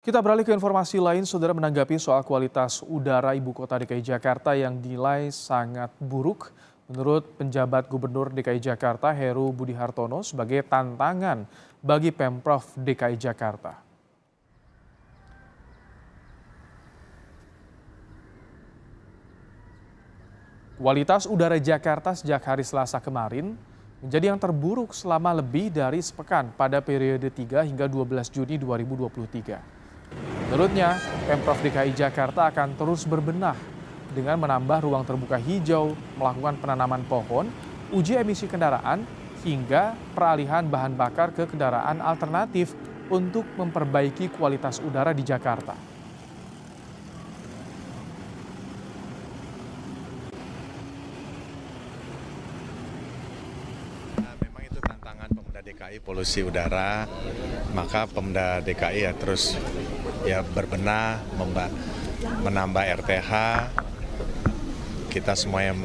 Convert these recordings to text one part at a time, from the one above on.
Kita beralih ke informasi lain, saudara menanggapi soal kualitas udara ibu kota DKI Jakarta yang dinilai sangat buruk. Menurut penjabat Gubernur DKI Jakarta Heru Budi Hartono sebagai tantangan bagi Pemprov DKI Jakarta. Kualitas udara Jakarta sejak hari Selasa kemarin menjadi yang terburuk selama lebih dari sepekan pada periode 3 hingga 12 Juni 2023. Menurutnya, Pemprov DKI Jakarta akan terus berbenah dengan menambah ruang terbuka hijau, melakukan penanaman pohon, uji emisi kendaraan, hingga peralihan bahan bakar ke kendaraan alternatif untuk memperbaiki kualitas udara di Jakarta. Memang itu tantangan Pemda DKI polusi udara, maka Pemda DKI ya terus berbenah, menambah RTH, kita semua yang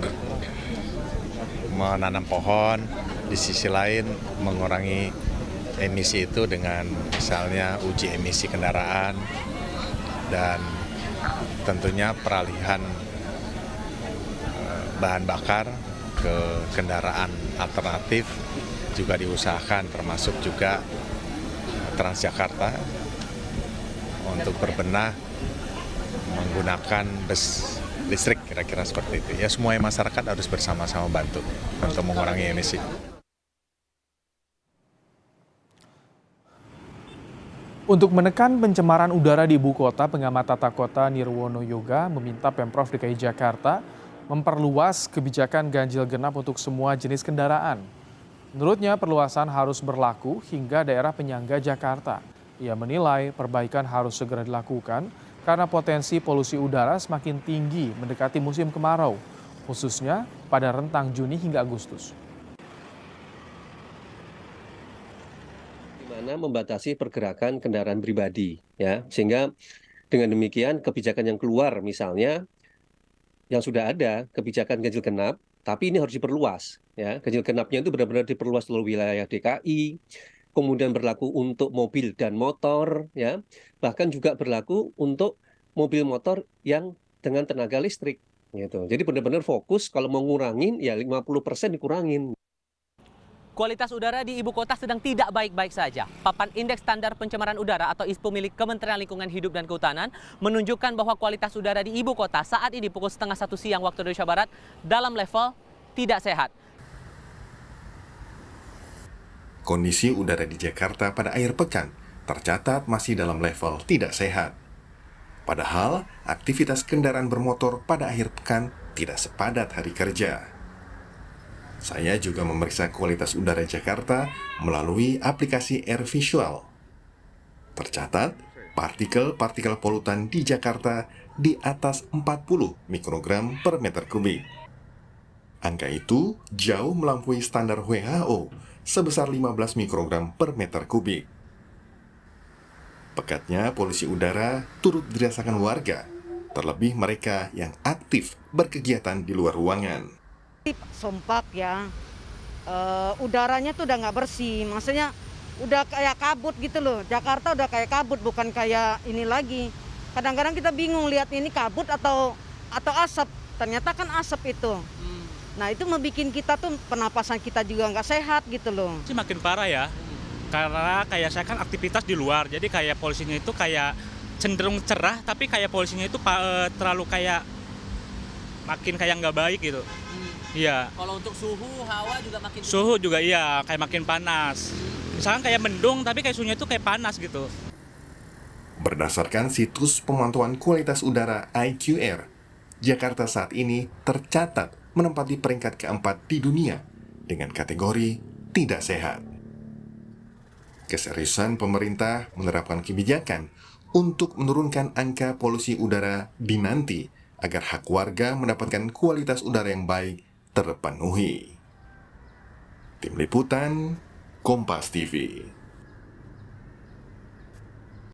menanam pohon, di sisi lain mengurangi emisi itu dengan misalnya uji emisi kendaraan dan tentunya peralihan bahan bakar ke kendaraan alternatif juga diusahakan, termasuk juga Transjakarta untuk berbenah menggunakan bus listrik, kira-kira seperti itu. Ya, semua masyarakat harus bersama-sama bantu untuk mengurangi emisi. Untuk menekan pencemaran udara di ibu kota, pengamat tata kota Nirwono Yoga meminta Pemprov DKI Jakarta memperluas kebijakan ganjil genap untuk semua jenis kendaraan. Menurutnya, perluasan harus berlaku hingga daerah penyangga Jakarta. Ia menilai perbaikan harus segera dilakukan karena potensi polusi udara semakin tinggi mendekati musim kemarau, khususnya pada rentang Juni hingga Agustus. Di mana membatasi pergerakan kendaraan pribadi, ya, sehingga dengan demikian kebijakan yang keluar, misalnya yang sudah ada kebijakan ganjil genap, tapi ini harus diperluas, ya. Ganjil genapnya itu benar-benar diperluas seluruh wilayah DKI. Kemudian berlaku untuk mobil dan motor, ya, bahkan juga berlaku untuk mobil motor yang dengan tenaga listrik, gitu. Jadi benar-benar fokus kalau mau ngurangin ya 50% dikurangin. Kualitas udara di ibu kota sedang tidak baik-baik saja. Papan Indeks Standar Pencemaran Udara atau ISPU milik Kementerian Lingkungan Hidup dan Kehutanan menunjukkan bahwa kualitas udara di ibu kota saat ini pukul setengah 1 siang waktu Indonesia Barat dalam level tidak sehat. Kondisi udara di Jakarta pada akhir pekan tercatat masih dalam level tidak sehat. Padahal, aktivitas kendaraan bermotor pada akhir pekan tidak sepadat hari kerja. Saya juga memeriksa kualitas udara Jakarta melalui aplikasi Air Visual. Tercatat, partikel-partikel polutan di Jakarta di atas 40 mikrogram per meter kubik. Angka itu jauh melampaui standar WHO sebesar 15 mikrogram per meter kubik. Pekatnya polusi udara turut dirasakan warga, terlebih mereka yang aktif berkegiatan di luar ruangan. Sompak ya, udaranya tuh udah nggak bersih, maksudnya udah kayak kabut gitu loh. Jakarta udah kayak kabut, bukan kayak ini lagi. Kadang-kadang kita bingung lihat ini kabut atau asap, ternyata kan asap itu. Nah itu membuat kita tuh pernapasan kita juga nggak sehat gitu loh. Sih makin parah ya, karena kayak saya kan aktivitas di luar, jadi kayak polusinya itu kayak cenderung cerah, tapi kayak polusinya itu terlalu kayak makin kayak nggak baik gitu. Iya. Kalau untuk suhu, hawa juga makin... Suhu juga iya, kayak makin panas. Misalkan kayak mendung, tapi kayak suhunya itu kayak panas gitu. Berdasarkan situs pemantauan kualitas udara IQR, Jakarta saat ini tercatat menempati peringkat keempat di dunia dengan kategori tidak sehat. Keseriusan pemerintah menerapkan kebijakan untuk menurunkan angka polusi udara dinanti agar hak warga mendapatkan kualitas udara yang baik terpenuhi. Tim Liputan, Kompas TV.